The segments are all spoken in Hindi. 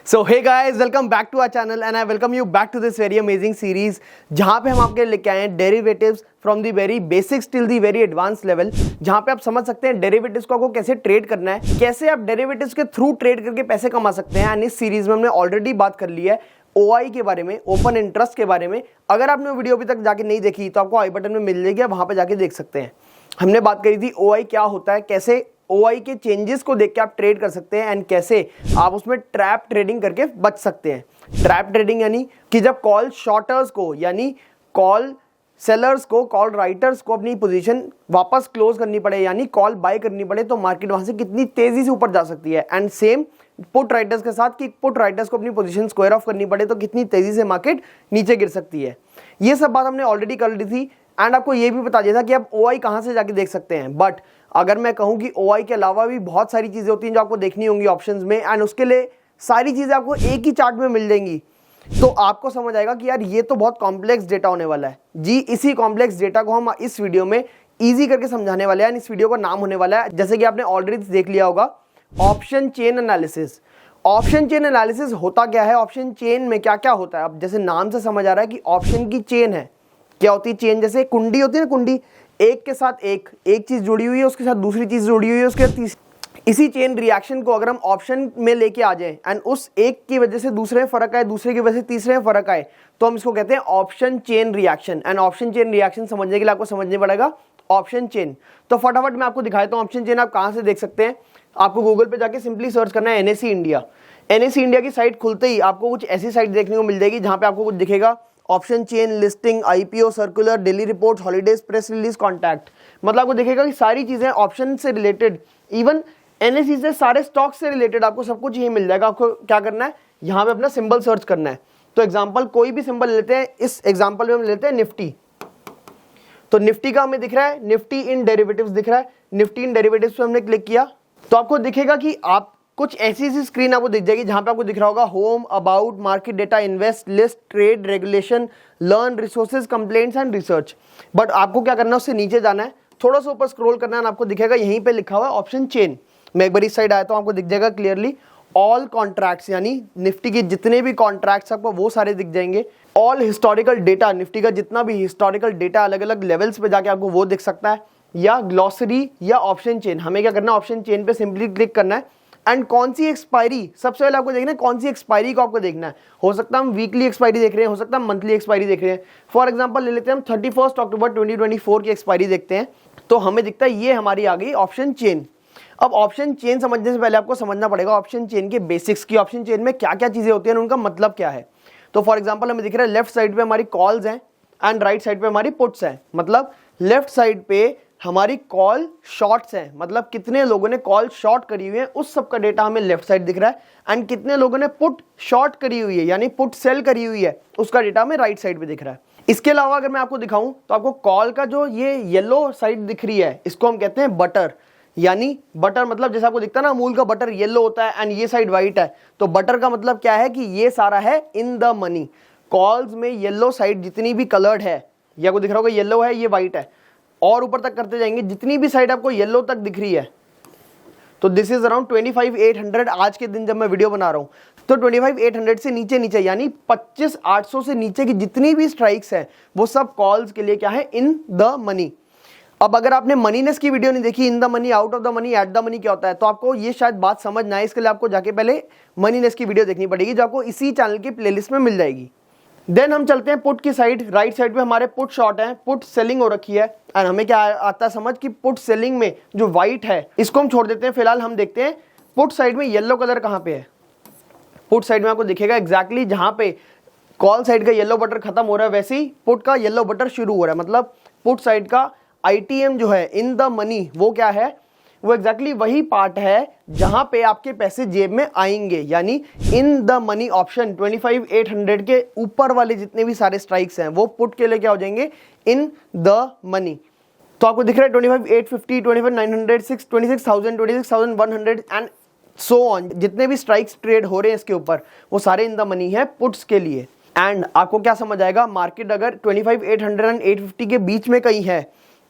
So hey guys, welcome back to our channel and I welcome you back to this very amazing series जहां पे हम आपके लेके आए हैं derivatives from the very basics till the very advance level, जहां पे आप समझ सकते हैं डेरिवेटिव्स को आपको कैसे ट्रेड करना है, कैसे आप डेरिवेटिव्स के थ्रू ट्रेड करके पैसे कमा सकते हैं। एंड इस सीरीज में हमने ऑलरेडी बात कर ली है OI के बारे में, ओपन इंटरेस्ट के बारे में। अगर आपने वीडियो अभी तक जाके नहीं देखी तो आपको आई बटन में मिल जाएगी, वहां पे जाके देख सकते हैं। हमने बात करी थी OI क्या होता है, कैसे OI के चेंजेस को देख के आप ट्रेड कर सकते हैं एंड कैसे आप उसमें ट्रैप ट्रेडिंग करके बच सकते हैं। ट्रैप ट्रेडिंग यानी कि जब कॉल शॉर्टर्स को यानी कॉल सेलर्स को, कॉल राइटर्स को अपनी पोजीशन वापस क्लोज करनी पड़े यानी कॉल बाय करनी पड़े तो मार्केट वहां से कितनी तेजी से ऊपर जा सकती है। एंड सेम पुट राइटर्स के साथ कि पुट राइटर्स को अपनी पोजीशन स्क्वायर ऑफ करनी पड़े तो कितनी तेजी से मार्केट नीचे गिर सकती है। ये सब बात हमने ऑलरेडी कर ली थी एंड आपको ये भी बता दिया था कि आप OI कहां से जाके देख सकते हैं। बट अगर मैं कहूं कि OI के अलावा भी बहुत सारी चीजें होती हैं जो आपको देखनी होंगी ऑप्शंस में, एंड उसके लिए सारी चीजें आपको एक ही चार्ट में मिल जाएंगी, तो आपको समझ आएगा कि यार ये तो बहुत कॉम्प्लेक्स डेटा होने वाला है जी। इसी कॉम्प्लेक्स डेटा को हम इस वीडियो में इजी करके समझाने वाले हैं। इस वीडियो का नाम होने वाला है, जैसे कि आपने ऑलरेडी देख लिया होगा, option chain analysis. Option chain analysis होता क्या है, ऑप्शन चेन में क्या क्या होता है। अब जैसे नाम से समझ आ रहा है कि ऑप्शन की चेन है। क्या होती है चेन? जैसे कुंडी होती है ना, कुंडी, एक के साथ एक चीज जुड़ी हुई है, उसके साथ दूसरी चीज जुड़ी हुई है, उसके साथ तीसरी। इसी चेन रिएक्शन को अगर हम ऑप्शन में लेके आ जाएं एंड उस एक की वजह से दूसरे में फर्क आए, दूसरे की वजह से तीसरे में फर्क आए, तो हम इसको कहते हैं option chain reaction. And option chain reaction समझने के लिए आपको समझने पड़ेगा ऑप्शन चेन। तो फटाफट मैं आपको दिखाता हूं ऑप्शन चेन आप कहां से देख सकते हैं। आपको गूगल पे जाके सिंपली सर्च करना है NSE इंडिया। NSE इंडिया की साइट खुलते ही आपको कुछ ऐसी साइट देखने को मिल जाएगी जहां पे आपको कुछ दिखेगा option chain listing, IPO circular, daily report, holidays, press release, contact. मतलब आपको दिखेगा कि सारी चीजें ऑप्शन से रिलेटेड, इवन NSE से सारे स्टॉक से रिलेटेड आपको सब कुछ यही मिल जाएगा। आपको क्या करना है, यहाँ पे अपना सिंबल सर्च करना है। तो एग्जांपल कोई भी सिंबल लेते हैं, इस एग्जांपल में हम लेते हैं निफ्टी। तो निफ्टी का हमें दिख रहा है, निफ्टी इन डेरिवेटिव्स दिख रहा है। निफ्टी इन डेरिवेटिव्स पे हमने क्लिक किया तो आपको दिखेगा कि आप कुछ ऐसी स्क्रीन आपको दिख जाएगी जहां पे आपको दिख रहा होगा home, about, market data, invest, list, trade, regulation, learn, resources, complaints and research. But आपको क्या करना है, उससे नीचे जाना है, थोड़ा सा ऊपर स्क्रॉल करना है, आपको दिखेगा यहीं पे लिखा हुआ है ऑप्शन चेन। मैं एक बार इस साइड आया तो आपको दिख जाएगा क्लियरली ऑल कॉन्ट्रैक्ट्स, यानी निफ्टी के जितने भी कॉन्ट्रैक्ट्स आपको वो सारे दिख जाएंगे। ऑल हिस्टोरिकल डेटा, निफ्टी का जितना भी हिस्टोरिकल डेटा अलग अलग लेवल्स पे जाके आपको वो दिख सकता है, या ग्लॉसरी या ऑप्शन चेन। हमें क्या करना है, ऑप्शन चेन पे सिंपली क्लिक करना है एंड कौन सी एक्सपायरी, सबसे पहले आपको देखना है कौन सी एक्सपायरी को आपको देखना है। हो सकता है हम वीकली एक्सपायरी देख रहे हैं, हो सकता है हम मंथली एक्सपायरी देख रहे हैं। फॉर एग्जांपल ले लेते हैं हम 31 अक्टूबर 2024 की एक्सपायरी देखते हैं, तो हमें दिखता है ये हमारी आ गई ऑप्शन चेन। अब ऑप्शन चेन समझने से पहले आपको समझना पड़ेगा ऑप्शन चेन के बेसिक्स की, ऑप्शन चेन में क्या क्या चीजें होती हैं, उनका मतलब क्या है। तो फॉर एग्जांपल हमें दिख रहा है लेफ्ट साइड पे हमारी कॉल्स हैं एंड राइट साइड पे हमारी पुट्स हैं। मतलब लेफ्ट साइड पे हमारी कॉल शॉर्ट्स हैं, मतलब कितने लोगों ने कॉल शॉर्ट करी हुई है उस सब का डेटा हमें लेफ्ट साइड दिख रहा है, एंड कितने लोगों ने पुट शॉर्ट करी हुई है यानी पुट सेल करी हुई है उसका डेटा हमें राइट साइड पे दिख रहा है। इसके अलावा अगर मैं आपको दिखाऊं तो आपको कॉल का जो ये येलो साइड दिख रही है इसको हम कहते हैं बटर। यानी बटर मतलब जैसा आपको दिखता है ना, अमूल का बटर येलो होता है एंड ये साइड व्हाइट है, तो बटर का मतलब क्या है कि ये सारा है इन द मनी। कॉल्स में येलो साइड जितनी भी कलर्ड है, ये आपको दिख रहा होगा येलो है, ये व्हाइट है, और ऊपर तक करते जाएंगे जितनी भी साइड आपको येलो तक दिख रही है, तो दिस इज अराउंड 25,800 आज के दिन जब मैं वीडियो बना रहा हूं। तो 25,800 से नीचे नीचे यानी 25,800 से नीचे की जितनी भी स्ट्राइक्स है वो सब कॉल्स के लिए क्या है, इन द मनी। अब अगर आपने मनीनेस की वीडियो नहीं देखी, in the money, out of the money, at the money क्या होता है, तो आपको ये शायद बात समझ ना आए, इसके लिए आपको जाके पहले मनीनेस की वीडियो देखनी पड़ेगी जो आपको इसी चैनल की प्लेलिस्ट में मिल जाएगी। देन हम चलते हैं पुट की साइड। राइट साइड पे हमारे पुट शॉर्ट है, पुट सेलिंग हो रखी है, एंड हमें क्या आता है समझ कि पुट सेलिंग में जो व्हाइट है इसको हम छोड़ देते हैं फिलहाल। हम देखते हैं पुट साइड में येलो कलर कहां पे है। पुट साइड में आपको दिखेगा एग्जैक्टली जहां पे कॉल साइड का येलो बटर खत्म हो रहा है वैसे ही पुट का येलो बटर शुरू हो रहा है। मतलब पुट साइड का ITM जो है इन द मनी, वो क्या है, वो एग्जैक्टली वही पार्ट है जहां पे आपके पैसे जेब में आएंगे। यानी इन द मनी ऑप्शन 25,800 के ऊपर वाले जितने भी सारे स्ट्राइक्स हैं वो पुट के लिए क्या हो जाएंगे, इन द मनी। तो आपको दिख रहा है 25,850, 25,900, 26,000, 26,100 एंड सो ऑन। जितने भी स्ट्राइक्स ट्रेड हो रहे हैं इसके ऊपर वो सारे इन द मनी है पुट्स के लिए। एंड आपको क्या समझ आएगा, मार्केट अगर 25,800 एंड 850 के बीच में कहीं है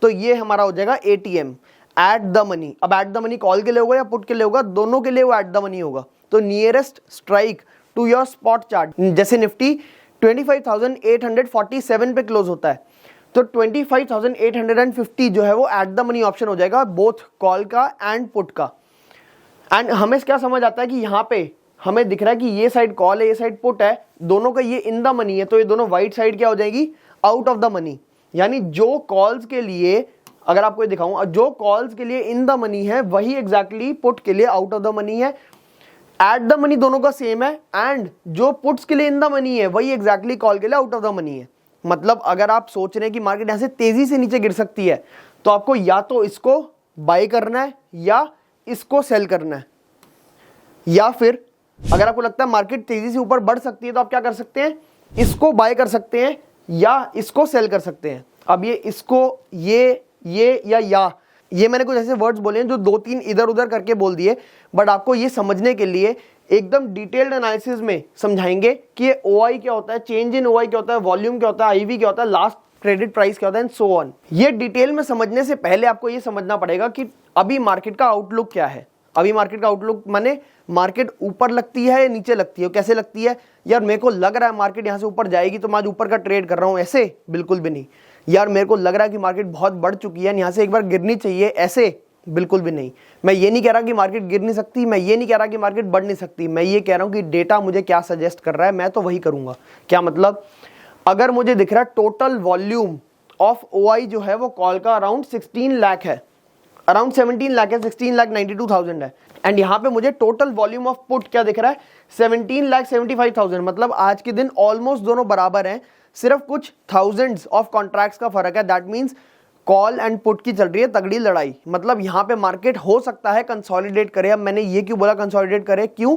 तो ये हमारा हो जाएगा ATM, एट द मनी। अब एट द मनी कॉल के लिए होगा या पुट के लिए होगा, दोनों के लिए वो एट द मनी होगा। तो nearest strike to your spot chart. जैसे निफ्टी 25,847 पे क्लोज होता है, तो 25,850 जो है वो एट द मनी ऑप्शन हो जाएगा, बोथ कॉल का एंड पुट का। एंड हमें क्या समझ आता है कि यहाँ पे हमें दिख रहा है कि ये साइड कॉल है, ये साइड पुट है, दोनों का ये इन द मनी है, तो ये दोनों वाइट साइड क्या हो जाएगी, आउट ऑफ द मनी। यानी जो कॉल्स के लिए, अगर आपको ये दिखाऊं, जो कॉल्स के लिए इन द मनी है वही एग्जैक्टली पुट के लिए आउट ऑफ द मनी है। एट द मनी दोनों का सेम है, एंड जो पुट्स के लिए इन द मनी है वही एग्जैक्टली कॉल के लिए आउट ऑफ द मनी है। मतलब अगर आप सोच रहे हैं कि मार्केट यहां से तेजी से नीचे गिर सकती है, तो आपको या तो इसको बाय करना है या इसको सेल करना है। या फिर अगर आपको लगता है मार्केट तेजी से ऊपर बढ़ सकती है, तो आप क्या कर सकते हैं, इसको बाय कर सकते हैं या इसको सेल कर सकते हैं। अब ये इसको, ये या ये मैंने कुछ ऐसे वर्ड्स बोले हैं जो 2-3 इधर उधर करके बोल दिए, बट आपको ये समझने के लिए एकदम डिटेल्ड एनालिसिस में समझाएंगे कि ये OI क्या होता है, चेंज इन OI क्या होता है, वॉल्यूम क्या होता है, IV क्या होता है, लास्ट क्रेडिट प्राइस क्या होता है, एंड सो ऑन। ये डिटेल में समझने से पहले आपको ये समझना पड़ेगा कि अभी मार्केट का आउटलुक क्या है। अभी मार्केट का आउटलुक माने मार्केट ऊपर लगती है या नीचे लगती है, कैसे लगती है, यार मेरे को लग रहा है मार्केट यहां से ऊपर जाएगी तो मैं आज ऊपर का ट्रेड कर रहा हूं, ऐसे बिल्कुल भी नहीं। यार मेरे को लग रहा है कि मार्केट बहुत बढ़ चुकी है, यहां से एक बार गिरनी चाहिए, ऐसे बिल्कुल भी नहीं। मैं ये नहीं कह रहा कि मार्केट गिर नहीं सकती, मैं ये नहीं कह रहा कि मार्केट बढ़ नहीं सकती, मैं ये कह रहा हूं कि डेटा मुझे क्या सजेस्ट कर रहा है, मैं तो वही करूंगा। क्या मतलब, अगर मुझे दिख रहा है टोटल वॉल्यूम ऑफ OI जो है वो कॉल का अराउंड 16 लाख है, अराउंड 17 लाख है, 16,92,000 है, एंड यहाँ पे मुझे टोटल वॉल्यूम ऑफ पुट क्या दिख रहा है, 17,75,000। मतलब आज के दिन ऑलमोस्ट दोनों बराबर हैं, सिर्फ कुछ थाउजेंड्स ऑफ कॉन्ट्रैक्ट्स का फर्क है। That means call and put की चल रही है तगड़ी लड़ाई। मतलब यहाँ पे मार्केट हो सकता है कंसोलिडेट करे। अब मैंने ये क्यों बोला कंसोलिडेट करे, क्यों,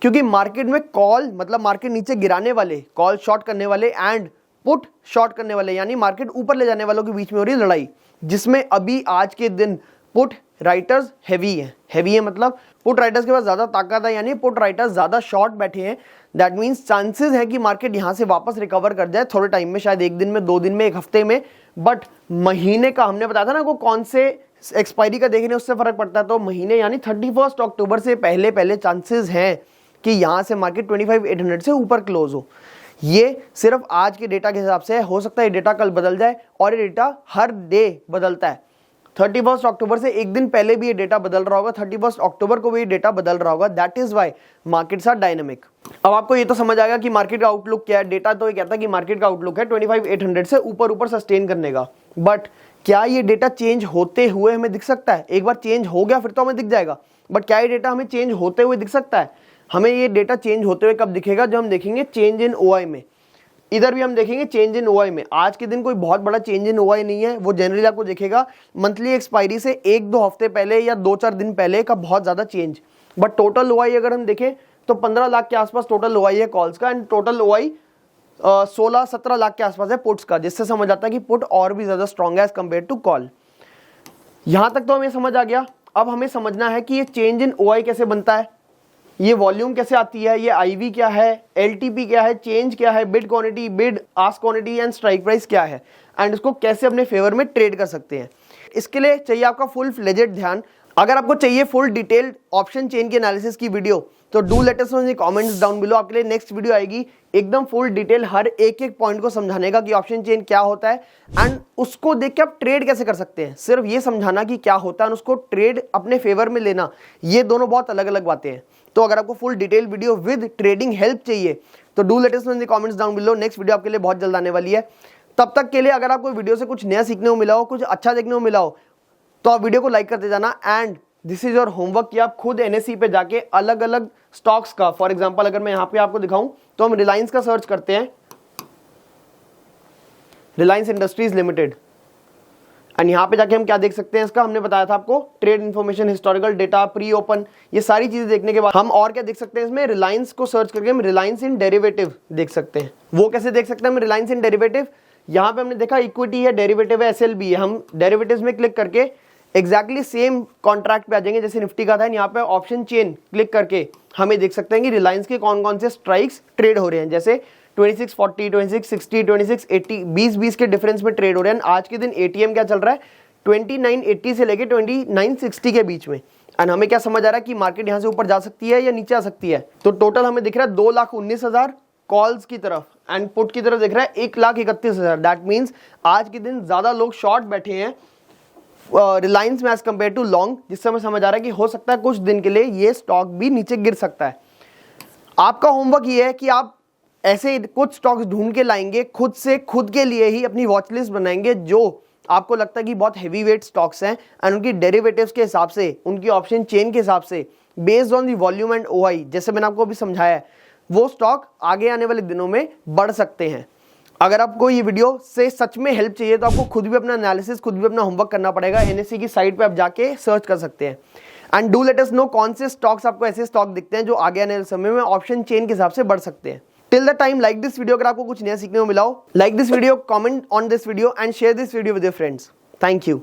क्योंकि मार्केट में कॉल मतलब मार्केट नीचे गिराने वाले, कॉल शॉर्ट करने वाले एंड पुट शॉर्ट करने वाले, यानी मार्केट ऊपर ले जाने वालों के बीच में हो रही लड़ाई, जिसमें अभी आज के दिन पुट राइटर्स हैवी है मतलब पुट राइटर्स के पास ज्यादा ताकत है, यानी पुट राइटर्स ज्यादा शॉर्ट बैठे हैं। दैट मीन्स चांसेस है कि मार्केट यहां से वापस रिकवर कर जाए थोड़े टाइम में, शायद 1 दिन में, 2 दिन में, 1 हफ्ते में, बट महीने का हमने बताया था ना वो कौन से एक्सपायरी का देखने उससे फर्क पड़ता है। तो महीने यानी 31 अक्टूबर से पहले चांसेस हैं कि यहां से मार्केट 25,800 से ऊपर क्लोज हो। ये सिर्फ आज के डेटा के हिसाब से है, हो सकता है ये डेटा कल बदल जाए, और ये डेटा हर डे बदलता है। 31 अक्टूबर से 1 दिन पहले भी ये डेटा बदल रहा होगा, 31 अक्टूबर को भी ये डेटा बदल रहा होगा। That is why markets are dynamic. अब आपको ये तो समझ आएगा कि मार्केट का आउटलुक क्या है। डेटा तो ये कहता है कि मार्केट का आउटलुक है 25,800 से ऊपर सस्टेन करने का, बट क्या ये डेटा चेंज होते हुए हमें दिख सकता है? एक बार चेंज हो गया फिर तो हमें दिख जाएगा, बट क्या ये डेटा हमें चेंज होते हुए दिख सकता है? हमें ये डेटा चेंज होते हुए कब दिखेगा? जब हम देखेंगे चेंज इन OI में। इधर भी हम देखेंगे चेंज इन OI में। आज के दिन कोई बहुत बड़ा चेंज इन OI नहीं है, वो जनरली आपको दिखेगा मंथली एक्सपायरी से 1-2 हफ्ते पहले या 2-4 दिन पहले का बहुत ज्यादा चेंज। बट टोटल OI अगर हम देखें तो 15 लाख के आसपास टोटल OI है कॉल्स का, एंड टोटल OI 16-17 लाख के आसपास है पुट्स का, जिससे समझ आता है कि पुट और भी ज्यादा स्ट्रॉन्ग है एज कम्पेयर टू कॉल। यहां तक तो हमें समझ आ गया। अब हमें समझना है कि ये चेंज इन OI कैसे बनता है, ये वॉल्यूम कैसे आती है, ये IV क्या है, LTP क्या है, चेंज क्या है, bid quantity, bid ask quantity and strike price क्या है, एंड इसको कैसे अपने फेवर में ट्रेड कर सकते हैं। इसके लिए चाहिए आपका फुल फ्लेजेड ध्यान। अगर आपको चाहिए फुल डिटेल्ड ऑप्शन चेन की एनालिसिस की वीडियो, तो do let us know in the comments down below. आपके लिए नेक्स्ट वीडियो आएगी एकदम फुल डिटेल, हर एक पॉइंट को समझाने का कि ऑप्शन चेन क्या होता है एंड उसको देख के आप ट्रेड कैसे कर सकते हैं। सिर्फ ये समझाना कि क्या होता है और उसको ट्रेड अपने फेवर में लेना, ये दोनों बहुत अलग अलग बातें हैं। तो अगर आपको full detail video with trading help चाहिए तो do let us know in the comments down below. Next video आपके लिए बहुत जल्द आने वाली है। तब तक के लिए अगर आपको वीडियो से कुछ नया सीखने को मिला हो, कुछ अच्छा देखने को मिला हो, तो आप वीडियो को लाइक करते जाना। And this is your homework कि आप खुद NSE पे जाके अलग अलग स्टॉक्स का, फॉर एग्जांपल अगर मैं यहां पे आपको दिखाऊं तो हम रिलायंस का सर्च करते हैं, रिलायंस इंडस्ट्रीज लिमिटेड, एंड यहां पे जाके हम क्या देख सकते हैं, इसका हमने बताया था आपको trade information, historical data, pre open, ये सारी चीजें देखने के बाद हम और क्या देख सकते हैं इसमें, रिलायंस को सर्च करके हम रिलायंस इन डेरिवेटिव देख सकते हैं। वो कैसे देख सकते हैं हम रिलायंस इन डेरिवेटिव? यहां पे हमने देखा इक्विटी है, डेरिवेटिव है, SLB है। हम डेरिवेटिव्स में क्लिक करके एग्जैक्टली सेम कॉन्ट्रैक्ट पे आ जाएंगे जैसे निफ्टी का था। यहाँ पे ऑप्शन चेन क्लिक करके हमें देख सकते हैं कि रिलायंस के कौन कौन से स्ट्राइक्स ट्रेड हो रहे हैं, जैसे 2640, 2660, 2680, 20-20 के डिफरेंस में ट्रेड हो रहे हैं। आज के दिन ATM क्या चल रहा है, 2980 से लेके 2960 के बीच में। एंड हमें क्या समझ आ रहा है कि मार्केट यहां से ऊपर जा सकती है या नीचे आ सकती है। तो टोटल हमें दिख रहा है 2,19,000 कॉल्स की तरफ एंड पुट की तरफ दिख रहा है 1,31,000। दैट मीन्स आज के दिन ज्यादा लोग शॉर्ट बैठे हैं रिलायंस में एज कम्पेयर टू लॉन्ग, जिससे हमें समझ आ रहा है कि हो सकता है कुछ दिन के लिए ये स्टॉक भी नीचे गिर सकता है। आपका होमवर्क ये है कि आप ऐसे कुछ स्टॉक्स ढूंढ के लाएंगे खुद से, खुद के लिए ही अपनी वॉच लिस्ट बनाएंगे जो आपको लगता है कि बहुत हैवी वेट स्टॉक्स हैं एंड उनकी डेरिवेटिव्स के हिसाब से, उनकी ऑप्शन चेन के हिसाब से, based on the volume and OI, जैसे मैंने आपको अभी समझाया है, वो स्टॉक आगे आने वाले दिनों में बढ़ सकते हैं। अगर आपको ये वीडियो से सच में हेल्प चाहिए तो आपको खुद भी अपना एनालिसिस, खुद भी अपना होमवर्क करना पड़ेगा। एनएससी की साइट पे आप जाके सर्च कर सकते हैं and do let us know कौन से स्टॉक्स आपको ऐसे स्टॉक दिखते हैं जो आगे आने वाले समय में ऑप्शन चेन के हिसाब से बढ़ सकते हैं। Till the time like this video, अगर आपको कुछ नया सीखने को मिला हो, like this video, comment on this video and share this video with your friends. Thank you.